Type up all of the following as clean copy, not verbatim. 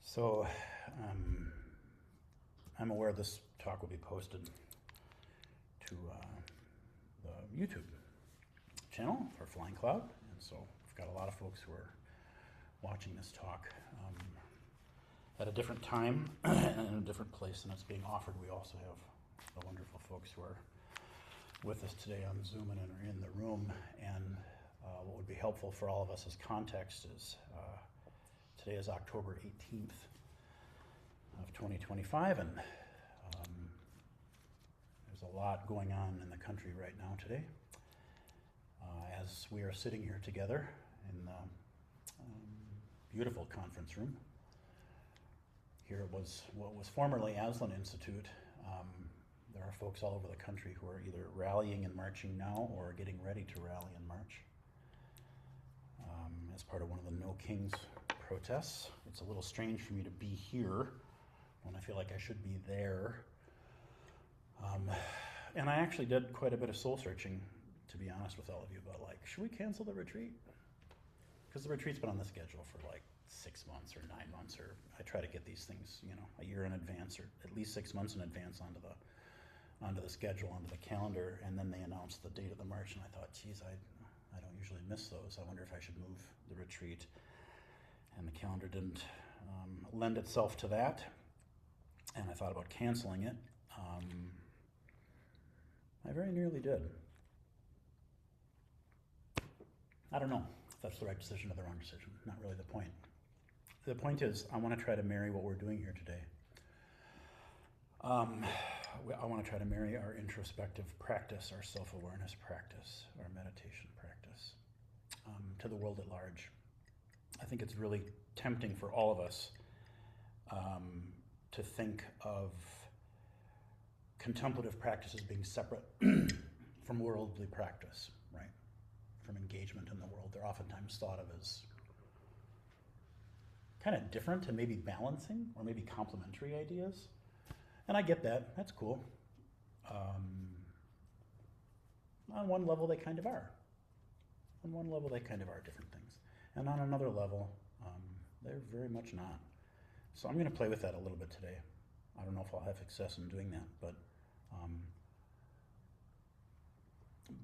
So, I'm aware this talk will be posted to the YouTube channel for Flying Cloud, and so we've got a lot of folks who are watching this talk at a different time and in a different place than it's being offered. We also have the wonderful folks who are with us today on Zoom and are in the room, and what would be helpful for all of us as context is today is October 18th of 2025, and there's a lot going on in the country right now today. As we are sitting here together in the beautiful conference room, here it was what was formerly Aslan Institute. There are folks all over the country who are either rallying and marching now or getting ready to rally and march as part of one of the No Kings protests. It's a little strange for me to be here when I feel like I should be there. And I actually did quite a bit of soul searching, to be honest with all of you, about like, should we cancel the retreat? Because the retreat's been on the schedule for like 6 months or 9 months, or I try to get these things, a year in advance or at least 6 months in advance onto the schedule, onto the calendar, and then they announced the date of the march, and I thought, geez, I don't usually miss those. I wonder if I should move the retreat. And the calendar didn't lend itself to that, and I thought about canceling it. I very nearly did. I don't know if that's the right decision or the wrong decision. Not really the point. The point is, I want to try to marry what we're doing here today. I want to try to marry our introspective practice, our self-awareness practice, our meditation practice, to the world at large. I think it's really tempting for all of us to think of contemplative practice as being separate from worldly practice, right? From engagement in the world. They're oftentimes thought of as kind of different and maybe balancing or maybe complementary ideas. And I get that. That's cool. On one level, they kind of are. On one level, they kind of are different things. And on another level, they're very much not. So I'm going to play with that a little bit today. I don't know if I'll have success in doing that,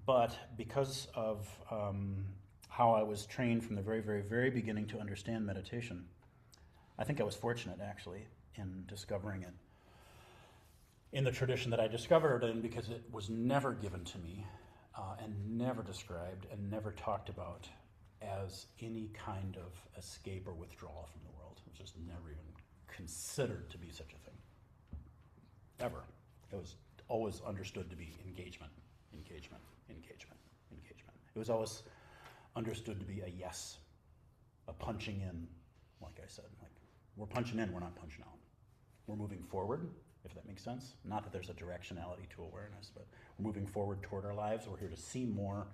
but because of how I was trained from the very, very, very beginning to understand meditation, I think I was fortunate, actually, in discovering it in the tradition that I discovered it in, because it was never given to me and never described and never talked about as any kind of escape or withdrawal from the world. It was just never even considered to be such a thing, ever. It was always understood to be engagement, engagement, engagement, engagement. It was always understood to be a yes, a punching in, like I said. Like, we're punching in, we're not punching out. We're moving forward, if that makes sense. Not that there's a directionality to awareness, but we're moving forward toward our lives. We're here to see more,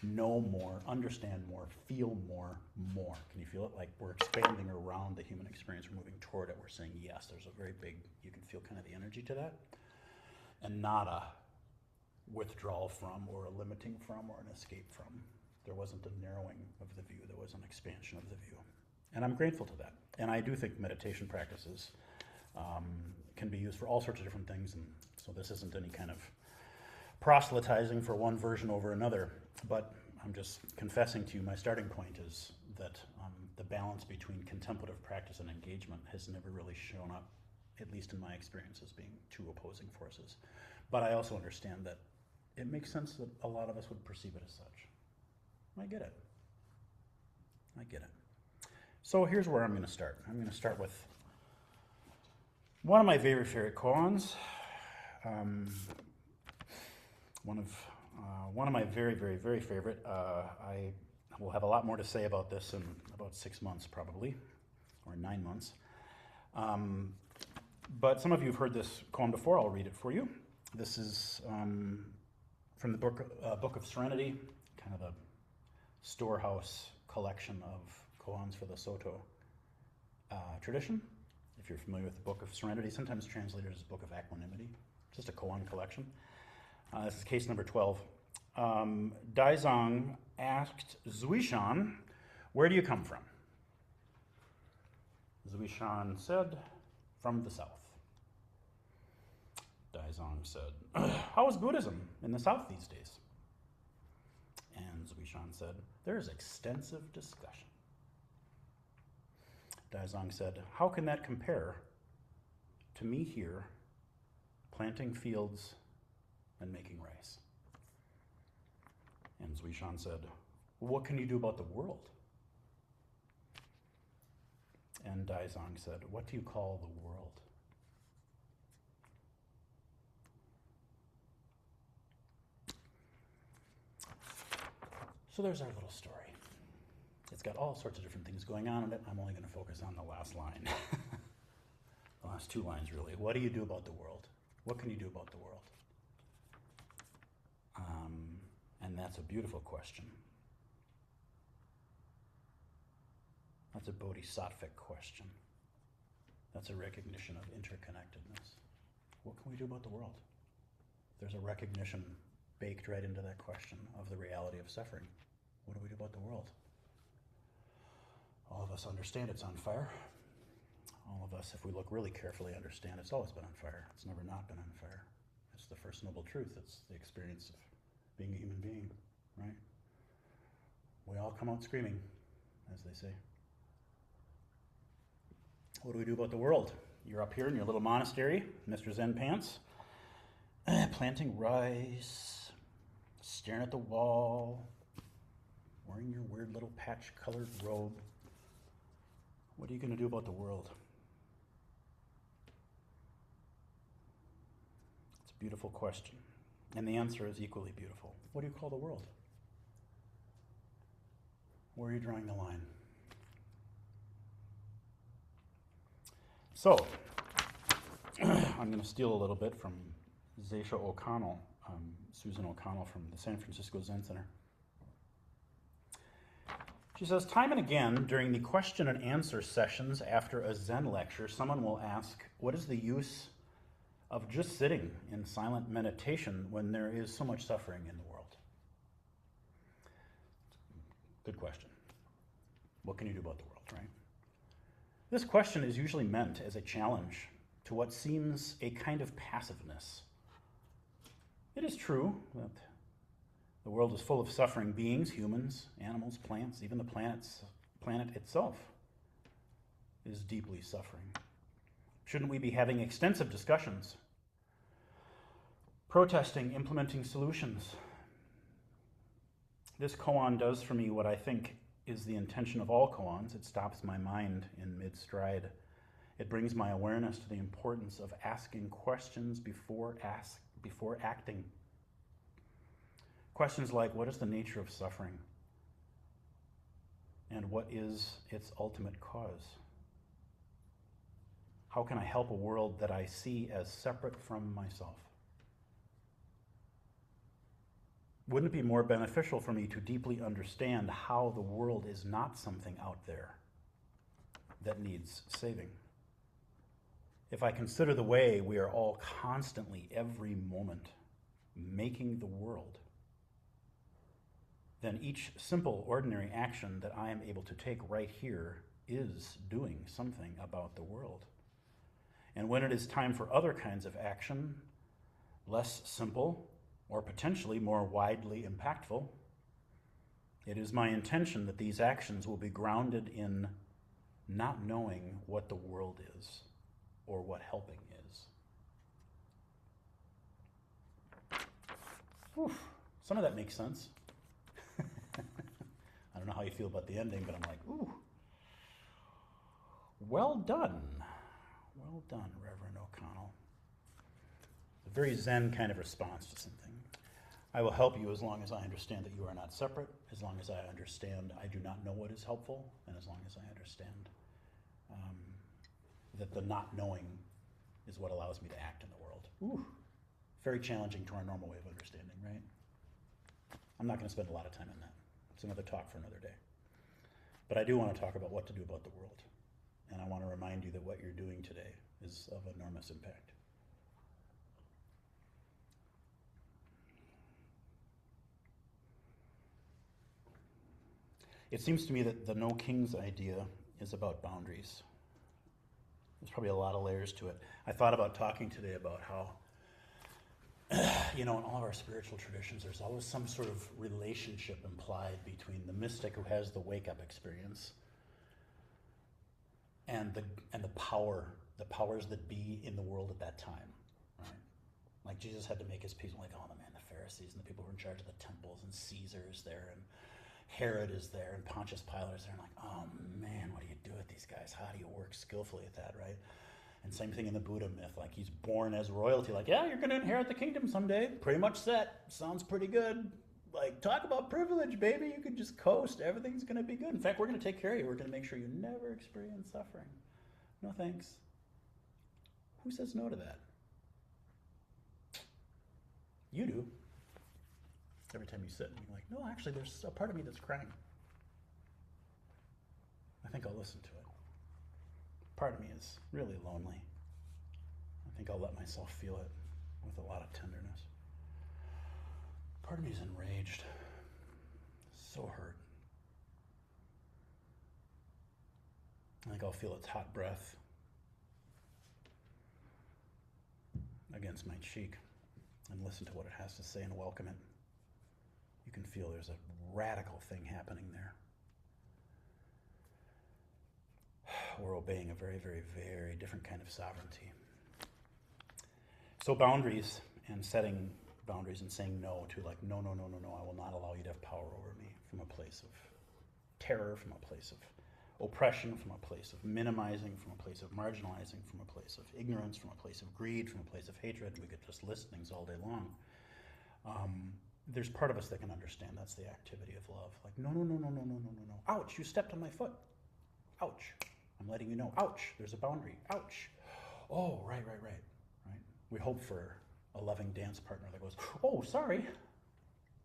know more, understand more, feel more, more. Can you feel it? Like we're expanding around the human experience. We're moving toward it. We're saying yes. There's a very big, you can feel kind of the energy to that. And not a withdrawal from or a limiting from or an escape from. There wasn't a narrowing of the view. There was an expansion of the view. And I'm grateful to that. And I do think meditation practices can be used for all sorts of different things. And so this isn't any kind of proselytizing for one version over another, but I'm just confessing to you my starting point is that the balance between contemplative practice and engagement has never really shown up, at least in my experience, as being two opposing forces. But I also understand that it makes sense that a lot of us would perceive it as such. I get it. I get it. So here's where I'm going to start. I'm going to start with one of my very favorite koans. One of my very, very, very favorite. I will have a lot more to say about this in about 6 months, probably, or 9 months. But some of you have heard this koan before. I'll read it for you. This is from the Book of Serenity, kind of a storehouse collection of koans for the Soto tradition. If you're familiar with the Book of Serenity, sometimes translated as Book of Equanimity, just a koan collection. This is case number 12. Daizong asked Zuishan, "Where do you come from?" Zuishan said, from the south. Daizong said, how is Buddhism in the south these days? And Zuishan said, there is extensive discussion. Daizong said, how can that compare to me here planting fields and making rice? And Zuishan said, well, what can you do about the world? And Daizong said, what do you call the world? So there's our little story. It's got all sorts of different things going on in it. I'm only going to focus on the last line. The last two lines, really. What do you do about the world? What can you do about the world? And that's a beautiful question. That's a bodhisattvic question. That's a recognition of interconnectedness. What can we do about the world? There's a recognition baked right into that question of the reality of suffering. What do we do about the world? All of us understand it's on fire. All of us, if we look really carefully, understand it's always been on fire. It's never not been on fire. It's the first noble truth. It's the experience of being a human being, right? We all come out screaming, as they say. What do we do about the world? You're up here in your little monastery, Mr. Zen Pants, planting rice, staring at the wall, wearing your weird little patch-colored robe. What are you going to do about the world? It's a beautiful question. And the answer is equally beautiful. What do you call the world? Where are you drawing the line? So, I'm going to steal a little bit from Zaisha O'Connell, Susan O'Connell from the San Francisco Zen Center. She says, time and again during the question and answer sessions after a Zen lecture, someone will ask, what is the use of just sitting in silent meditation when there is so much suffering in the world? Good question. What can you do about the world, right? This question is usually meant as a challenge to what seems a kind of passiveness. It is true that the world is full of suffering beings, humans, animals, plants, even the planet itself is deeply suffering. Shouldn't we be having extensive discussions, protesting, implementing solutions? This koan does for me what I think is the intention of all koans. It stops my mind in mid-stride. It brings my awareness to the importance of asking questions before acting. Questions like, what is the nature of suffering? And what is its ultimate cause? How can I help a world that I see as separate from myself? Wouldn't it be more beneficial for me to deeply understand how the world is not something out there that needs saving? If I consider the way we are all constantly, every moment, making the world, then each simple, ordinary action that I am able to take right here is doing something about the world. And when it is time for other kinds of action, less simple or potentially more widely impactful, it is my intention that these actions will be grounded in not knowing what the world is or what helping is. Whew. Some of that makes sense. I don't know how you feel about the ending, but I'm like, ooh. Well done. Well done, Reverend O'Connell. A very Zen kind of response to something. I will help you as long as I understand that you are not separate, as long as I understand I do not know what is helpful, and as long as I understand that the not knowing is what allows me to act in the world. Ooh, very challenging to our normal way of understanding, right? I'm not going to spend a lot of time on that. It's another talk for another day. But I do want to talk about what to do about the world. And I want to remind you that what you're doing today is of enormous impact. It seems to me that the no kings idea is about boundaries. There's probably a lot of layers to it. I thought about talking today about how, in all of our spiritual traditions, there's always some sort of relationship implied between the mystic who has the wake-up experience and the powers that be in the world at that time, right? Like Jesus had to make his peace. Like, oh man, the Pharisees and the people who are in charge of the temples, and Caesar's there, and Herod is there, and Pontius Pilate is there. And like, oh man, what do you do with these guys? How do you work skillfully at that, right? And same thing in the Buddha myth. Like, he's born as royalty. Like, yeah, you're going to inherit the kingdom someday. Pretty much set. Sounds pretty good. Like, talk about privilege, baby. You can just coast. Everything's going to be good. In fact, we're going to take care of you. We're going to make sure you never experience suffering. No thanks. Who says no to that? You do. Every time you sit and you're like, no, actually, there's a part of me that's crying. I think I'll listen to it. Part of me is really lonely. I think I'll let myself feel it with a lot of tenderness. Part of me is enraged, so hurt. I think I'll feel its hot breath against my cheek and listen to what it has to say and welcome it. You can feel there's a radical thing happening there. We're obeying a very, very, very different kind of sovereignty. So boundaries and setting boundaries and saying no to, like, no, I will not allow you to have power over me, from a place of terror, from a place of oppression, from a place of minimizing, from a place of marginalizing, from a place of ignorance, from a place of greed, from a place of hatred. We could just list things all day long. There's part of us that can understand that's the activity of love. Like, no. Ouch, you stepped on my foot. Ouch. I'm letting you know. Ouch, there's a boundary. Ouch. Oh, right. We hope for a loving dance partner that goes, oh, sorry.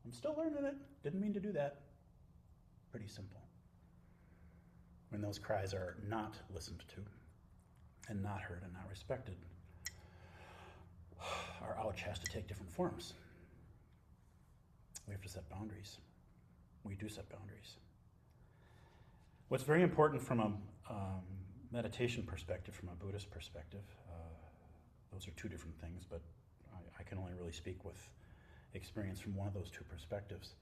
I'm still learning it. Didn't mean to do that. Pretty simple. When those cries are not listened to and not heard and not respected, our ouch has to take different forms. We have to set boundaries. We do set boundaries. What's very important from a meditation perspective, from a Buddhist perspective, those are two different things, but I can only really speak with experience from one of those two perspectives.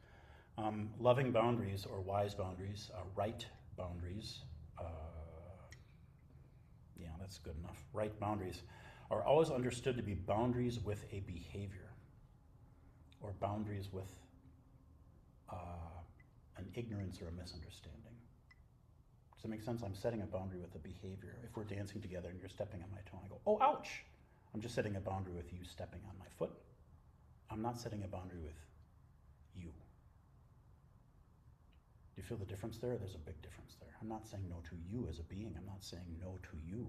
Loving boundaries, or wise boundaries, right boundaries, that's good enough. Right boundaries are always understood to be boundaries with a behavior, or boundaries with an ignorance or a misunderstanding. Does that make sense? I'm setting a boundary with a behavior. If we're dancing together and you're stepping on my toe, I go, oh, ouch. I'm just setting a boundary with you stepping on my foot. I'm not setting a boundary with you. Do you feel the difference there? There's a big difference there. I'm not saying no to you as a being. I'm not saying no to you.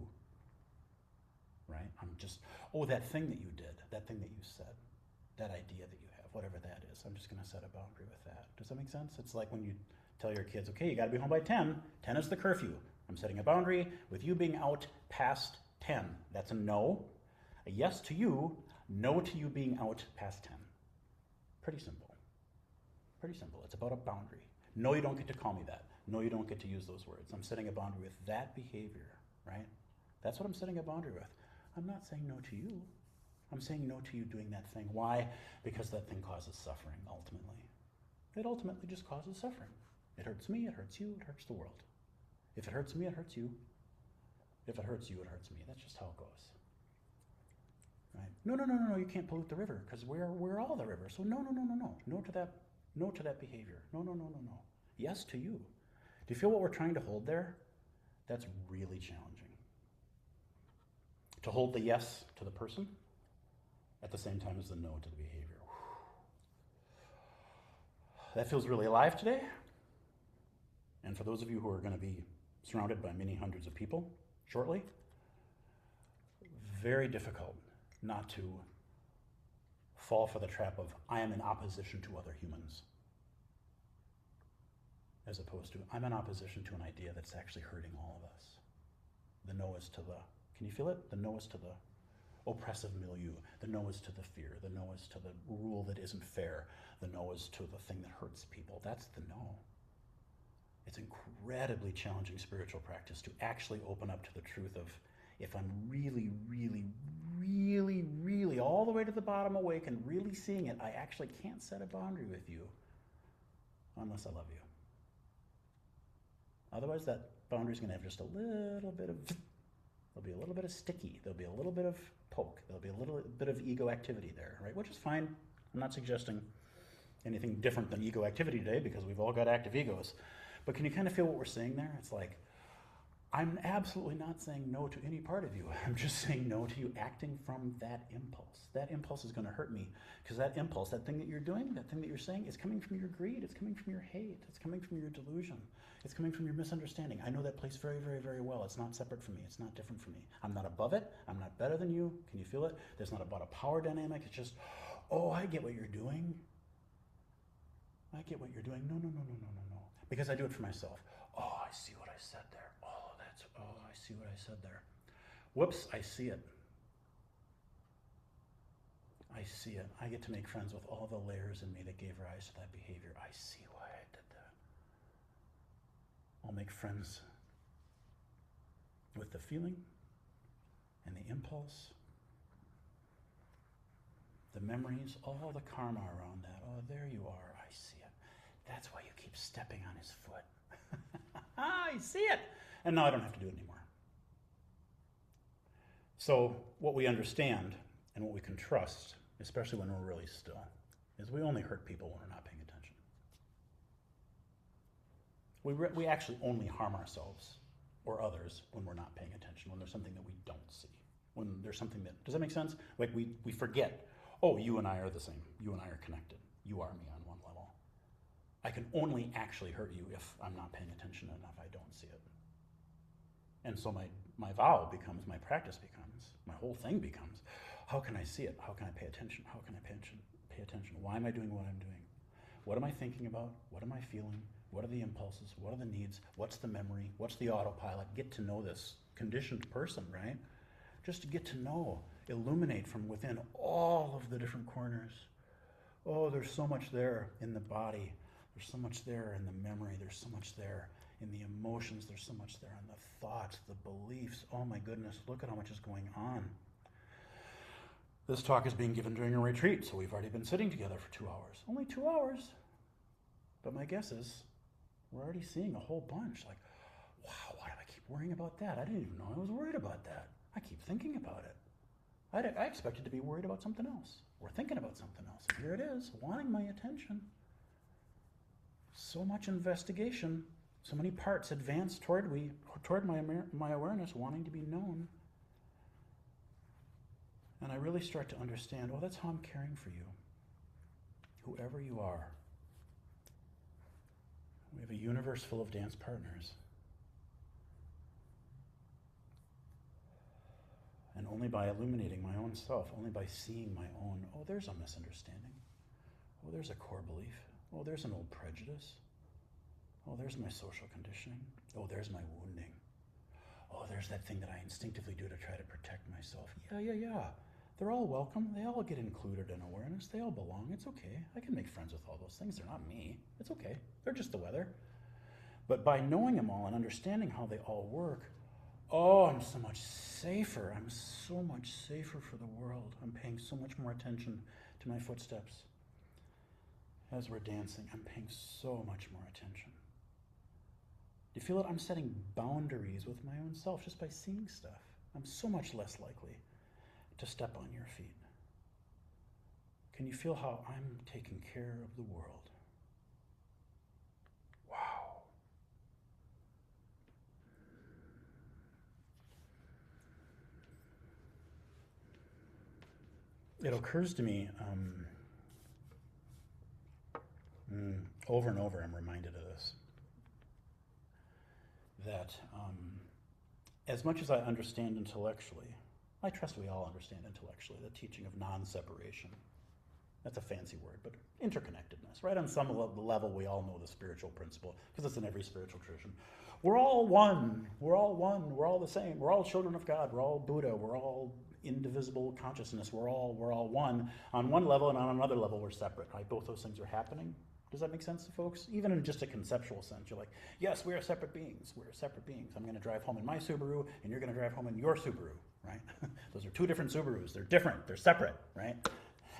Right? I'm just, that thing that you did, that thing that you said, that idea that you have, whatever that is, I'm just going to set a boundary with that. Does that make sense? It's like when you tell your kids, okay, you got to be home by 10. 10 is the curfew. I'm setting a boundary with you being out past 10. That's a no. A yes to you, no to you being out past 10. Pretty simple. Pretty simple. It's about a boundary. No, you don't get to call me that. No, you don't get to use those words. I'm setting a boundary with that behavior, right? That's what I'm setting a boundary with. I'm not saying no to you. I'm saying no to you doing that thing. Why? Because that thing causes suffering, ultimately. It ultimately just causes suffering. It hurts me, it hurts you, it hurts the world. If it hurts me, it hurts you. If it hurts you, it hurts me. That's just how it goes. Right? No, you can't pollute the river, because we're all the river. So no. No to that behavior. No. Yes to you. Do you feel what we're trying to hold there? That's really challenging. To hold the yes to the person at the same time as the no to the behavior. That feels really alive today. And for those of you who are going to be surrounded by many hundreds of people shortly, very difficult not to fall for the trap of, I am in opposition to other humans, as opposed to, I'm in opposition to an idea that's actually hurting all of us. The no is to the, can you feel it? The no is to the oppressive milieu. The no is to the fear. The no is to the rule that isn't fair. The no is to the thing that hurts people. That's the no. It's incredibly challenging spiritual practice to actually open up to the truth of, if I'm really, really, really, really all the way to the bottom awake and really seeing it, I actually can't set a boundary with you unless I love you. Otherwise, that boundary is going to have just a little bit of, there'll be a little bit of sticky, there'll be a little bit of poke, there'll be a little bit of ego activity there, right? Which is fine. I'm not suggesting anything different than ego activity today because we've all got active egos. But can you kind of feel what we're saying there? It's like, I'm absolutely not saying no to any part of you. I'm just saying no to you acting from that impulse. That impulse is going to hurt me because that impulse, that thing that you're doing, that thing that you're saying is coming from your greed. It's coming from your hate. It's coming from your delusion. It's coming from your misunderstanding. I know that place very, very, very well. It's not separate from me. It's not different from me. I'm not above it. I'm not better than you. Can you feel it? There's not about a power dynamic. It's just, oh, I get what you're doing. I get what you're doing. No, no, no, no, no, no, no. Because I do it for myself. Oh, I see what I said there. Oh, I see what I said there. Whoops, I see it. I see it. I get to make friends with all the layers in me that gave rise to that behavior. I see why I did that. I'll make friends with the feeling and the impulse, the memories, all the karma around that. Oh, there you are. I see it. That's why you keep stepping on his foot. I see it. And now I don't have to do it anymore. So what we understand and what we can trust, especially when we're really still, is we only hurt people when we're not paying attention. We actually only harm ourselves or others when we're not paying attention, when there's something that we don't see. When there's something that, does that make sense? Like we forget, oh, you and I are the same. You and I are connected. You are me on one level. I can only actually hurt you if I'm not paying attention and if I don't see it. And so my vow becomes, my practice becomes, my whole thing becomes, how can I see it? How can I pay attention? How can I pay attention? Why am I doing what I'm doing? What am I thinking about? What am I feeling? What are the impulses? What are the needs? What's the memory? What's the autopilot? Get to know this conditioned person, right? Just to get to know, illuminate from within all of the different corners. Oh, there's so much there in the body. There's so much there in the memory. There's so much there in the emotions. There's so much there in the thoughts, the beliefs. Oh my goodness, look at how much is going on. This talk is being given during a retreat, so we've already been sitting together for 2 hours. Only 2 hours. But my guess is we're already seeing a whole bunch. Like, wow, why do I keep worrying about that? I didn't even know I was worried about that. I keep thinking about it. I expected to be worried about something else or thinking about something else. And here it is, wanting my attention. So much investigation, so many parts advance toward my awareness, wanting to be known. And I really start to understand, oh, that's how I'm caring for you, whoever you are. We have a universe full of dance partners. And only by illuminating my own self, only by seeing my own, oh, there's a misunderstanding. Oh, there's a core belief. Oh, there's an old prejudice. Oh, there's my social conditioning. Oh, there's my wounding. Oh, there's that thing that I instinctively do to try to protect myself. Yeah. They're all welcome. They all get included in awareness. They all belong. It's okay. I can make friends with all those things. They're not me. It's okay. They're just the weather. But by knowing them all and understanding how they all work, oh, I'm so much safer. I'm so much safer for the world. I'm paying so much more attention to my footsteps. As we're dancing, I'm paying so much more attention. Do you feel it? I'm setting boundaries with my own self just by seeing stuff. I'm so much less likely to step on your feet. Can you feel how I'm taking care of the world? Wow. It occurs to me over and over, I'm reminded of this, that as much as I understand intellectually, I trust we all understand intellectually the teaching of non-separation. That's a fancy word, but interconnectedness, right? On some level, we all know the spiritual principle, because it's in every spiritual tradition. We're all one. We're all one. We're all the same. We're all children of God. We're all Buddha. We're all indivisible consciousness. We're all one on one level, and on another level, we're separate, right? Both those things are happening Does that make sense to folks? Even in just a conceptual sense, you're like, yes, we are separate beings. We're separate beings. I'm going to drive home in my Subaru, and you're going to drive home in your Subaru, right? Those are two different Subarus. They're different. They're separate, right?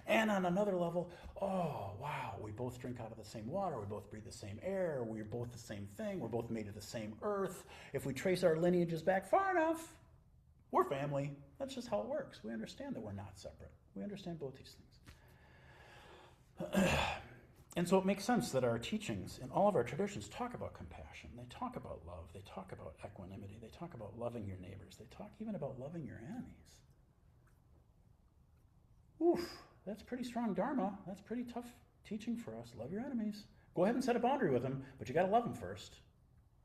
And on another level, oh, wow, we both drink out of the same water. We both breathe the same air. We're both the same thing. We're both made of the same earth. If we trace our lineages back far enough, we're family. That's just how it works. We understand that we're not separate. We understand both these things. And so it makes sense that our teachings in all of our traditions talk about compassion. They talk about love. They talk about equanimity. They talk about loving your neighbors. They talk even about loving your enemies. Oof, that's pretty strong dharma. That's pretty tough teaching for us. Love your enemies. Go ahead and set a boundary with them, but you got to love them first.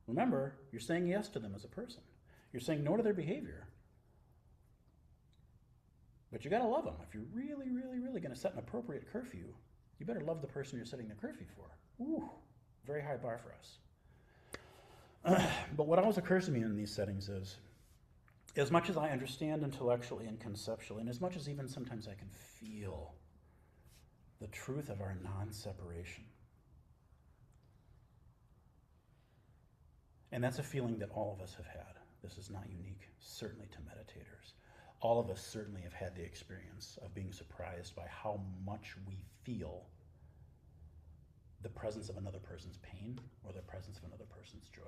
Remember, you're saying yes to them as a person. You're saying no to their behavior. But you got to love them. If you're really, really, really going to set an appropriate curfew, you better love the person you're setting the curfew for. Ooh, very high bar for us. But what always occurs to me in these settings is, as much as I understand intellectually and conceptually, and as much as even sometimes I can feel the truth of our non-separation, and that's a feeling that all of us have had. This is not unique, certainly to meditators. All of us certainly have had the experience of being surprised by how much we feel the presence of another person's pain or the presence of another person's joy.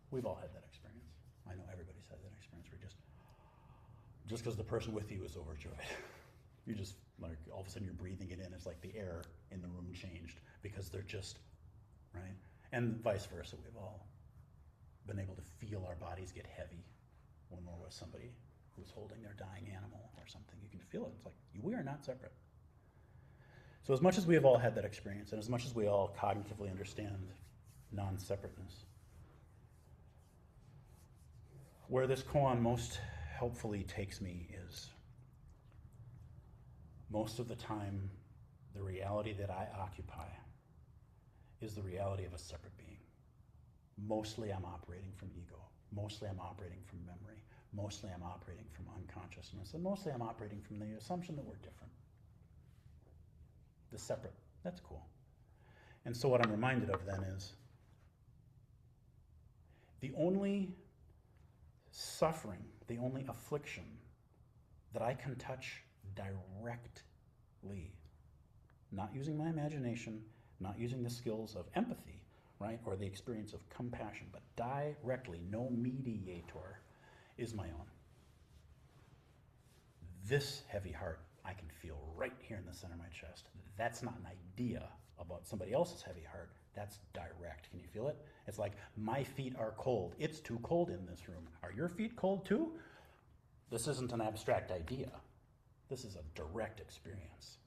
We've all had that experience. I know everybody's had that experience where just because the person with you is overjoyed, you just, like, all of a sudden you're breathing it in. It's like the air in the room changed because they're just, right? And vice versa. We've all been able to feel our bodies get heavy when we're with somebody who's holding their dying animal or something. You can feel it. It's like, we are not separate. So as much as we have all had that experience, and as much as we all cognitively understand non-separateness, where this koan most helpfully takes me is, most of the time, the reality that I occupy is the reality of a separate being. Mostly I'm operating from ego. Mostly I'm operating from memory. Mostly I'm operating from unconsciousness, and mostly I'm operating from the assumption that we're different. The separate, that's cool. And so what I'm reminded of then is the only suffering, the only affliction that I can touch directly, not using my imagination, not using the skills of empathy, right, or the experience of compassion, but directly, no mediator, is my own. This heavy heart I can feel right here in the center of my chest. That's not an idea about somebody else's heavy heart. That's direct. Can you feel it? It's like, my feet are cold. It's too cold in this room. Are your feet cold too? This isn't an abstract idea. This is a direct experience.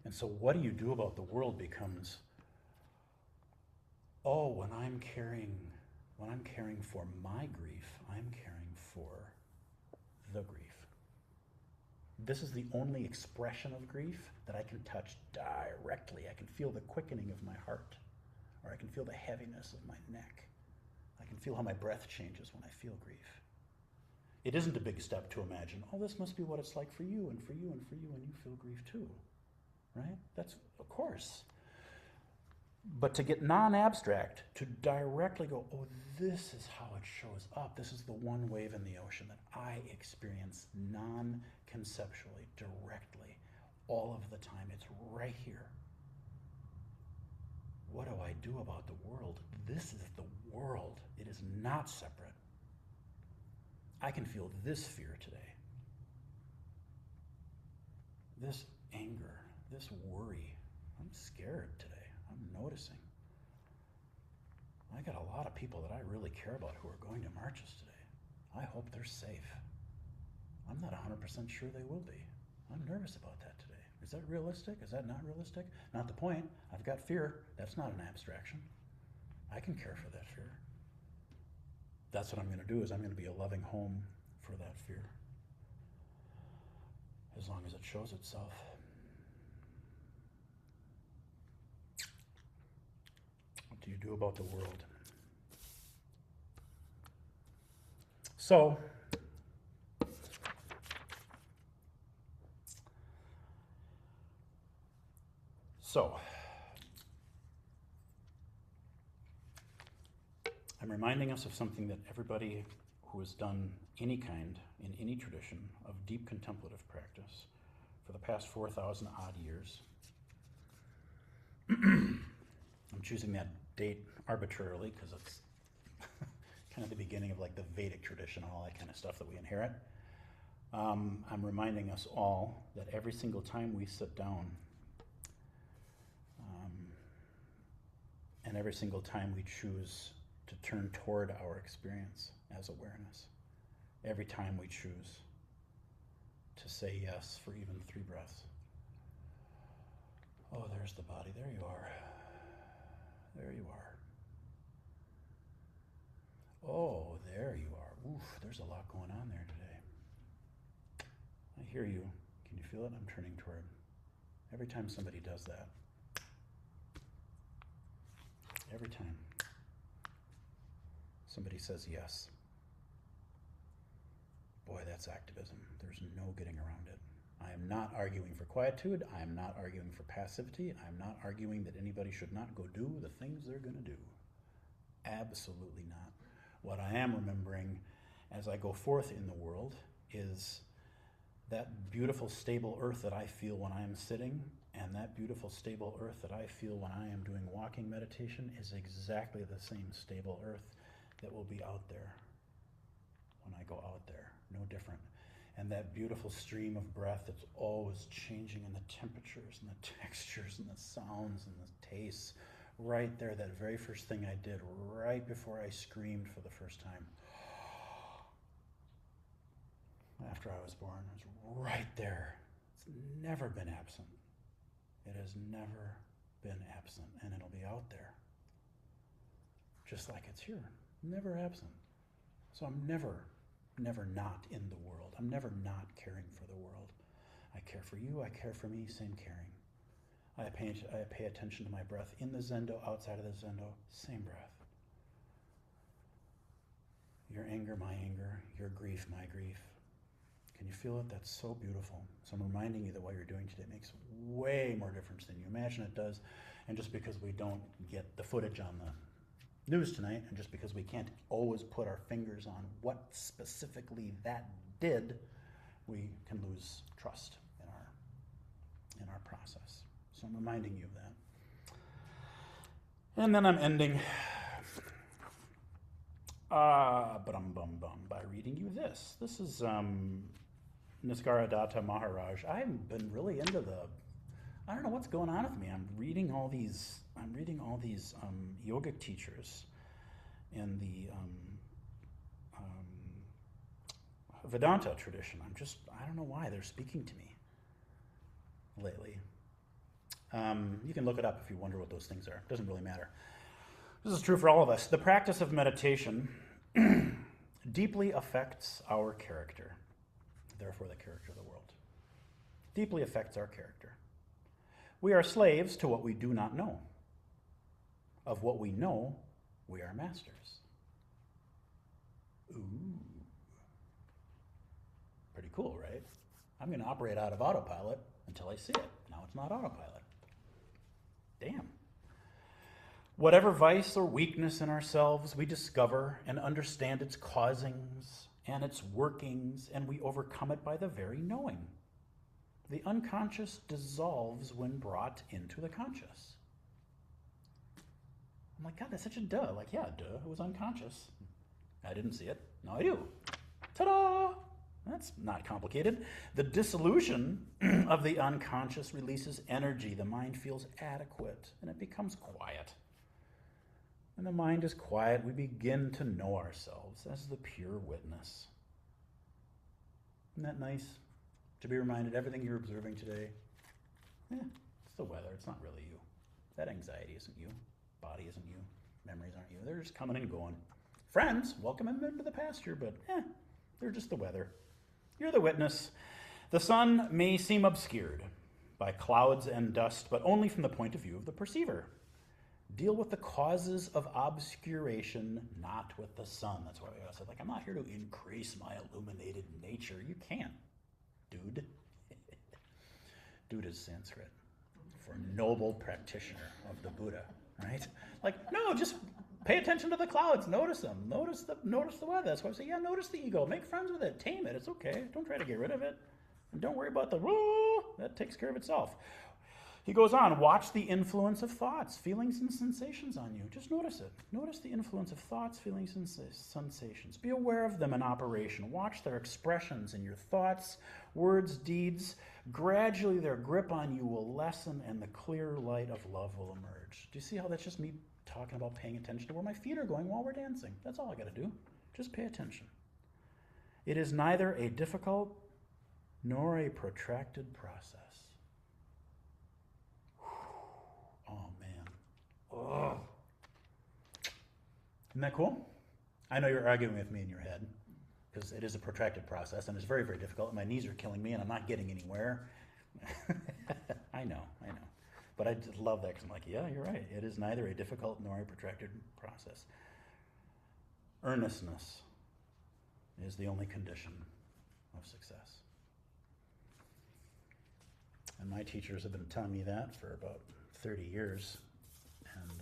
And so what do you do about the world becomes, oh, when I'm caring for my grief, I'm caring for the grief. This is the only expression of grief that I can touch directly. I can feel the quickening of my heart, or I can feel the heaviness of my neck. I can feel how my breath changes when I feel grief. It isn't a big step to imagine, oh, this must be what it's like for you, and for you, and for you, and you feel grief too, right? That's, of course. But to get non-abstract, to directly go, oh, this is how it shows up. This is the one wave in the ocean that I experience non-conceptually, directly, all of the time. It's right here. What do I do about the world? This is the world. It is not separate. I can feel this fear today, this anger, this worry. I'm scared today. I'm noticing. I got a lot of people that I really care about who are going to marches today. I hope they're safe. I'm not 100% sure they will be. I'm nervous about that today. Is that realistic? Is that not realistic? Not the point. I've got fear. That's not an abstraction. I can care for that fear. That's what I'm going to do, is I'm going to be a loving home for that fear, as long as it shows itself. What do you do about the world? So, I'm reminding us of something that everybody who has done any kind, in any tradition, of deep contemplative practice for the past 4,000 odd years. I'm choosing that date arbitrarily because it's kind of the beginning of like the Vedic tradition and all that kind of stuff that we inherit. I'm reminding us all that every single time we sit down, and every single time we choose to turn toward our experience as awareness, every time we choose to say yes for even 3 breaths. Oh, there's the body. There you are. There you are. Oh, there you are. Oof, there's a lot going on there today. I hear you. Can you feel it? I'm turning toward. Every time somebody does that. Every time somebody says yes. Boy, that's activism. There's no getting around it. I am not arguing for quietude. I am not arguing for passivity. I am not arguing that anybody should not go do the things they're going to do. Absolutely not. What I am remembering as I go forth in the world is that beautiful, stable earth that I feel when I am sitting, and that beautiful, stable earth that I feel when I am doing walking meditation is exactly the same stable earth that will be out there when I go out there. No different. And that beautiful stream of breath that's always changing in the temperatures and the textures and the sounds and the tastes. Right there, that very first thing I did right before I screamed for the first time. After I was born, it was right there. It's never been absent. It has never been absent, and it'll be out there. Just like it's here. Never absent. So I'm never not in the world. I'm never not caring for the world. I care for you, I care for me, same caring. I pay attention to my breath in the zendo, outside of the zendo, same breath. Your anger, my anger, your grief, my grief. Can you feel it? That's so beautiful. So I'm reminding you that what you're doing today makes way more difference than you imagine it does. And just because we don't get the footage on the news tonight, and just because we can't always put our fingers on what specifically that did, we can lose trust in our process. So I'm reminding you of that. And then I'm ending by reading you this. This is Nisargadatta Maharaj. I've been really into I don't know what's going on with me. I'm reading all these yogic teachers in the Vedanta tradition. I don't know why they're speaking to me lately. You can look it up if you wonder what those things are. It doesn't really matter. This is true for all of us. The practice of meditation deeply affects our character, therefore the character of the world. Deeply affects our character. We are slaves to what we do not know. Of what we know, we are masters. Ooh. Pretty cool, right? I'm going to operate out of autopilot until I see it. Now it's not autopilot. Damn. Whatever vice or weakness in ourselves we discover and understand its causings and its workings, and we overcome it by the very knowing. The unconscious dissolves when brought into the conscious. I'm like, God, that's such a duh. Like, yeah, duh, it was unconscious. I didn't see it. Now I do. Ta-da! That's not complicated. The dissolution of the unconscious releases energy. The mind feels adequate, and it becomes quiet. When the mind is quiet, we begin to know ourselves as the pure witness. Isn't that nice? To be reminded everything you're observing today, it's the weather. It's not really you. That anxiety isn't you. Body isn't you. Memories aren't you. They're just coming and going. Friends, welcome them into the pasture, but they're just the weather. You're the witness. The sun may seem obscured by clouds and dust, but only from the point of view of the perceiver. Deal with the causes of obscuration, not with the sun. That's why I said, I'm not here to increase my illuminated nature. You can't, dude. Dude is Sanskrit for noble practitioner of the Buddha, right? No, just Pay attention to the clouds. Notice them. Notice the weather. That's why I say, yeah, notice the ego. Make friends with it. Tame it. It's okay. Don't try to get rid of it. And don't worry about the woo. That takes care of itself. He goes on, watch the influence of thoughts, feelings, and sensations on you. Just notice it. Notice the influence of thoughts, feelings, and sensations. Be aware of them in operation. Watch their expressions in your thoughts, words, deeds. Gradually, their grip on you will lessen and the clear light of love will emerge. Do you see how that's just me talking about paying attention to where my feet are going while we're dancing? That's all I got to do. Just pay attention. It is neither a difficult nor a protracted process. Oh, man. Oh. Isn't that cool? I know you're arguing with me in your head because it is a protracted process and it's very, very difficult. My knees are killing me and I'm not getting anywhere. I know. But I just love that because I'm like, yeah, you're right. It is neither a difficult nor a protracted process. Earnestness is the only condition of success. And my teachers have been telling me that for about 30 years. And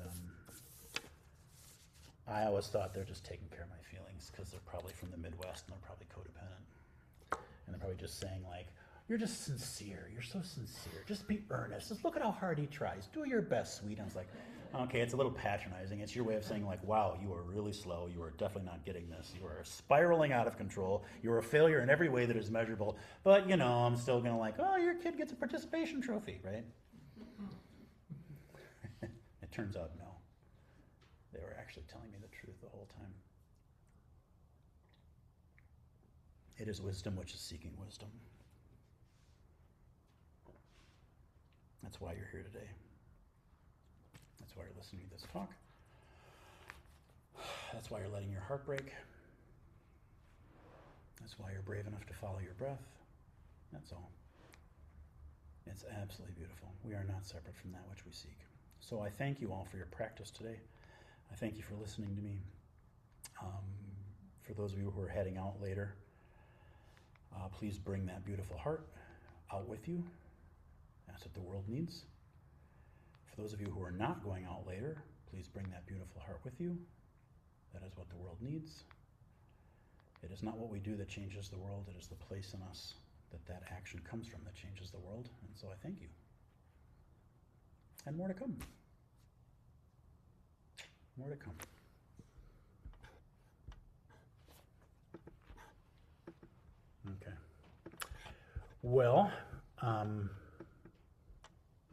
I always thought they're just taking care of my feelings because they're probably from the Midwest and they're probably codependent. And they're probably just saying like, you're just sincere. You're so sincere. Just be earnest. Just look at how hard he tries. Do your best, sweet. And I was like, okay, it's a little patronizing. It's your way of saying like, wow, you are really slow. You are definitely not getting this. You are spiraling out of control. You're a failure in every way that is measurable. But, you know, I'm still going to like, oh, your kid gets a participation trophy, right? It turns out, no. They were actually telling me the truth the whole time. It is wisdom which is seeking wisdom. That's why you're here today. That's why you're listening to this talk. That's why you're letting your heart break. That's why you're brave enough to follow your breath. That's all. It's absolutely beautiful. We are not separate from that which we seek. So I thank you all for your practice today. I thank you for listening to me. For those of you who are heading out later, please bring that beautiful heart out with you. That's what the world needs. For those of you who are not going out later, please bring that beautiful heart with you. That is what the world needs. It is not what we do that changes the world. It is the place in us that action comes from that changes the world. And so I thank you. And more to come. More to come. Okay. Well,